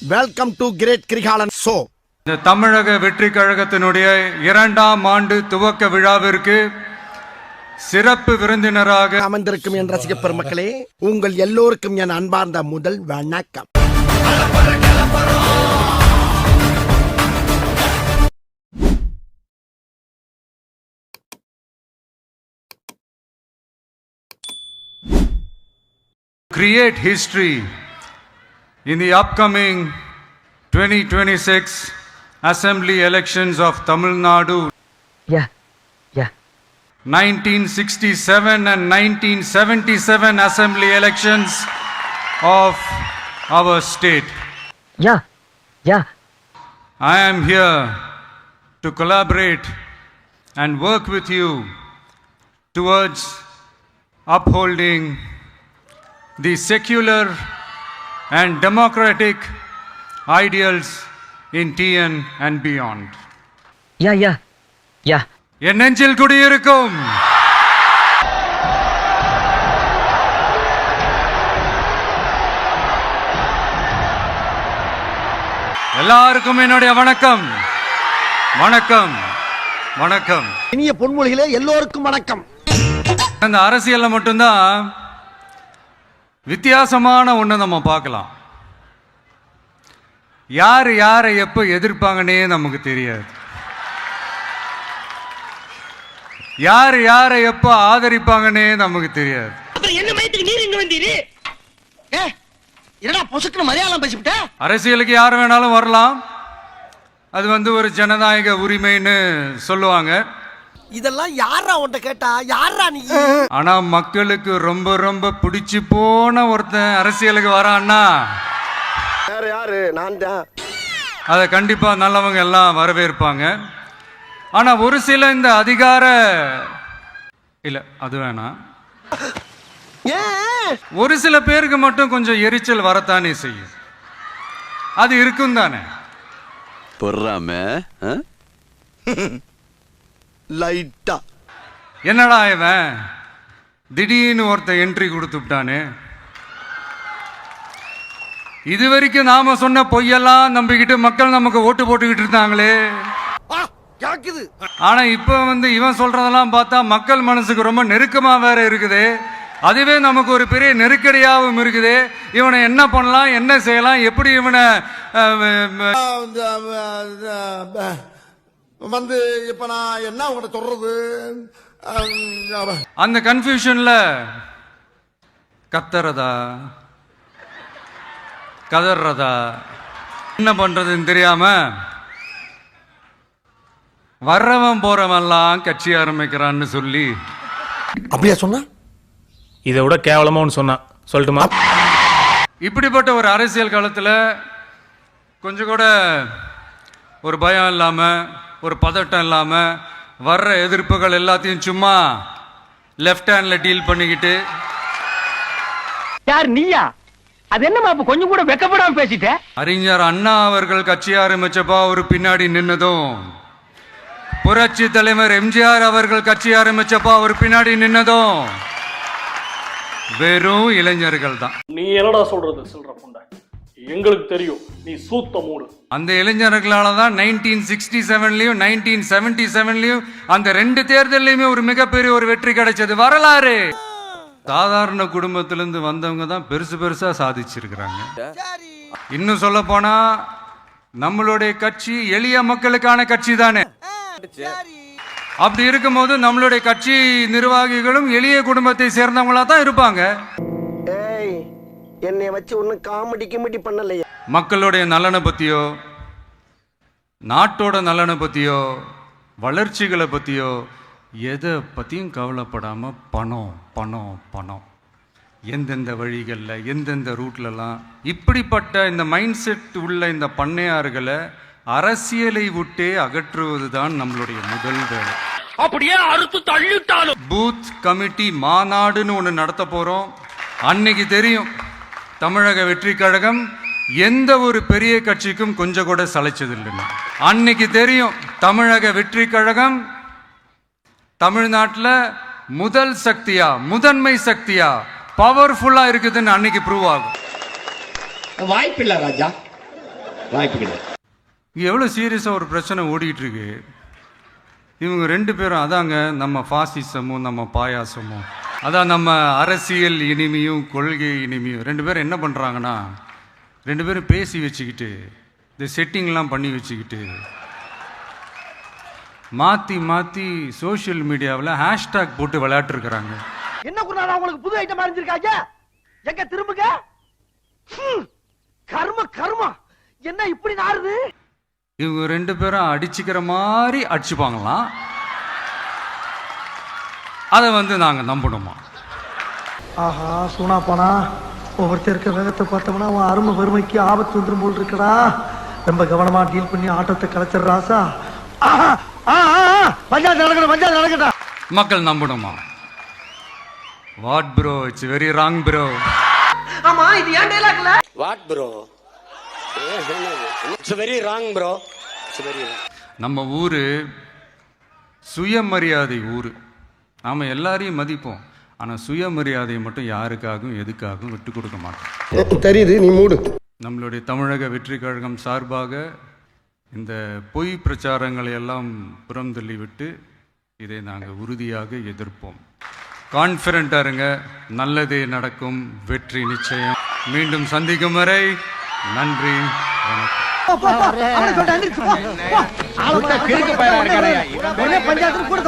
Welcome to great Kirikalan show. இந்த தமிழக வெற்றி கழகத்தினுடைய 2ஆம் ஆண்டு துவக்க விழாவிற்கு சிறப்பு விருந்தினராக அமர்ந்திருக்கும் என் ரசிக பெருமக்களே, உங்கள் எல்லோருக்கும் என் அன்பார்ந்த முதல் வணக்கம். create history in the upcoming 2026 assembly elections of Tamil Nadu. 1967 and 1977 assembly elections of our state. I am here to collaborate and work with you towards upholding the secular and democratic ideals in TN and beyond. என் நெஞ்சில் குடியிருக்கும் எல்லாருக்கும் என்னுடைய வணக்கம் வணக்கம் வணக்கம். இனிய பொன்மொழிகளே எல்லோருக்கும் வணக்கம். அந்த அரசியல்ல மட்டும்தான் வித்தியாசமான ஒன்று நம்ம பார்க்கலாம். யார் யாரை எப்போ எதிர்ப்பாங்கன்னே நமக்கு தெரியாது. யார் யாரை எப்போ ஆதரிப்பாங்கன்னே நமக்கு தெரியாது. அரசியலுக்கு யார் வேணாலும் வரலாம். அது ஒரு ஜனநாயக உரிமைன்னு சொல்லுவாங்க. இதெல்லாம் யாரா உன்கிட்ட கேட்டா யாரா நீ? ஆனா மக்களுக்கு ரொம்ப ரொம்ப பிடிச்சு போன ஒருத்தன் அரசியலுக்கு வரான்னா யாரு? நான் தான். அதை கண்டிப்பா நல்லவங்க எல்லாம் வரவேற்பாங்க. ஆனா ஒரு சில இந்த அதிகார இல்ல அது வேணாம், ஒரு சில பேருக்கு மட்டும் கொஞ்சம் எரிச்சல் வரத்தானே செய்யும். அது இருக்கும் தானே. லைட்டா என்னடா இவன் திடீர்னு ஒருத்த என்ட்ரி கொடுத்துட்டானே, இது வரைக்கும் நாம சொன்ன பொய்யெல்லாம் நம்பிக்கிட்டு மக்கள் நமக்கு ஓட்டு போட்டுக்கிட்டு இருந்தாங்களே. ஆனா இப்ப இவன் சொல்றதெல்லாம் பார்த்தா மக்கள் மனசுக்கு ரொம்ப நெருக்கமா வேற இருக்குது. அதுவே நமக்கு ஒரு பெரிய நெருக்கடியாகவும் இருக்குது. இவனை என்ன பண்ணலாம், என்ன செய்யலாம், எப்படி இவனை இப்ப நான் என்ன உங்கள்கிட்ட சொல்றது? அந்த கன்ஃபியூஷன்ல கத்துறதா கதறதா என்ன பண்றதுன்னு தெரியாம வர்றவன் போறவன்லாம் கட்சி ஆரம்பிக்கிறான்னு சொல்லி அப்படியா சொன்னா? இதை விட கேவலமா ஒன்று சொன்னா சொல்லட்டுமா? இப்படிப்பட்ட ஒரு அரசியல் காலத்தில் கொஞ்சம் கூட ஒரு பயம் இல்லாமல், ஒரு பதட்டம் இல்லாமல், வர்ற எதிர்ப்புகள் எல்லாத்தையும் சும்மா லெஃப்ட் ஹேண்ட்ல டீல் பண்ணிக்கிட்டு. யார் நீயா? அது என்னமா கொஞ்சம் கூட வெக்கப்படாம பேசிட்ட? அறிஞர் அண்ணா அவர்கள் கட்சி ஆரம்பிச்சப்பா ஒரு பின்னாடி நின்னதும், புரட்சி தலைவர் எம்ஜிஆர் அவர்கள் கட்சி ஆரம்பிச்சப்பா ஒரு பின்னாடி நின்னதும் வெறும் இளைஞர்கள் தான். நீ என்னடா சொல்றது சொல்ற புண்டை? எங்களுக்கு தெரியும் நீ சூத்த மூடு. அந்த இளைஞர்களால தான் 1967லயும் 1977லயும் அந்த 2 தேர்தலையுமே ஒரு மிகப்பெரிய ஒரு வெற்றி கிடைச்சது. வரலாறு. சாதாரண குடும்பத்திலிருந்து வந்தவங்க தான் பெருசு பெருசா சாதிச்சிருக்கிறாங்க. இன்னும் சொல்ல போனா நம்மளுடைய கட்சி எளிய மக்களுக்கான கட்சி தானே. அப்படி இருக்கும்போது நம்மளுடைய கட்சி நிர்வாகிகளும் எளிய குடும்பத்தை சேர்ந்தவங்களா தான் இருப்பாங்க. என்னை வச்சு ஒன்னும் காமெடி பண்ணலையே. மக்களுடைய நலனை பத்தியோ, நாட்டோட நலனை பத்தியோ, வளர்ச்சிகளை பத்தியோ எதை பத்தியும் கவலைப்படாம பணம் பணம் பணம், எந்தெந்த வழிகளில் எந்தெந்த ரூட்லலாம் இப்படிப்பட்ட இந்த மைண்ட் செட் உள்ள இந்த பண்ணையார்களை அரசியலை விட்டே அகற்றுவதுதான் நம்மளுடைய முதல் வேலை. அப்படியே அறுத்து தள்ளிட்டாலும் பூத் கமிட்டி மாநாடுன்னு ஒன்று நடத்த போறோம். அன்னைக்கு தெரியும் தமிழக வெற்றி கழகம் எந்த ஒரு பெரிய கட்சிக்கும் கொஞ்சம் கூட சளைச்சதில்லைன்னு. அன்னைக்கு தெரியும் தமிழக வெற்றி கழகம் தமிழ்நாட்டில் முதல் சக்தியா, முதன்மை பவர்ஃபுல்லா இருக்குதுன்னு அன்னைக்கு ப்ரூவ் ஆகும். வாய்ப்பில்லை ராஜா, வாய்ப்பு கிடையாது. இங்கே எவ்வளோ சீரியஸாக ஒரு பிரச்சனை ஓடிட்டு இருக்கு. இவங்க ரெண்டு பேரும் அதாங்க நம்ம பாசிசமும் நம்ம பாயாசமும், அதான் நம்ம அரசியல் இனிமையும் கொள்கை இனிமையும். ரெண்டு பேரும் என்ன பண்ணுறாங்கன்னா, ரெண்டு பேரும் பேசி வச்சுக்கிட்டு இந்த செட்டிங்லாம் பண்ணி வச்சுக்கிட்டு மாற்றி மாற்றி சோஷியல் மீடியாவில் ஹேஷ்டாக் போட்டு விளையாட்டுருக்குறாங்க. என்ன குருநாதா உங்களுக்கு புது ஐட்டம் அறிஞ்சிருக்காங்க? எங்க திரும்புங்க. கர்ம கர்மா என்ன இப்படி நாறுது? இவங்க ரெண்டு பேரும் அடிச்சுக்கிற மாதிரி அடிச்சுப்பாங்களாம். அதை நாங்கள் நம்பணுமா? ஆஹா சூனா போனா ஒவ்வொருத்தர் இருக்க வேகத்தை பார்த்தோம்னா அவன் அருமை வறுமைக்கு ஆபத்து வந்துடும் போல் இருக்கடா. ரொம்ப கவனமா டீல் பண்ணி ஆட்டத்தை கலைச்சிடுறாசா. பஞ்சாயத்து நடக்கணும், பஞ்சாயத்து நடக்கட்டா. மக்கள் நம்பணுமா? What bro, it's very wrong bro. ஆமா இது ஏன் டைலாக்ல? What bro, it's very wrong bro, it's very wrong. நம்ம ஊரு சுயமரியாதை ஊரு. நாம எல்லாரையும் மதிப்போம், ஆனா சுயமரியாதையை மட்டும் யாருக்காகவும் எதுக்காகவும் விட்டு கொடுக்க மாட்டோம். தெரியுது, நீ மூடு. நம்மளுடைய தமிழக வெற்றி கழகம் சார்பாக இந்த பொய் பிரச்சாரங்களை எல்லாம் புறம் தள்ளிவிட்டு இதை நாங்கள் உறுதியாக எதிர்ப்போம். கான்ஃபிடென்ட்டாக இருங்க, நல்லதே நடக்கும், வெற்றி நிச்சயம். மீண்டும் சந்திக்கும் வரை நன்றி, வணக்கம். பஞ்சாயத்து கூட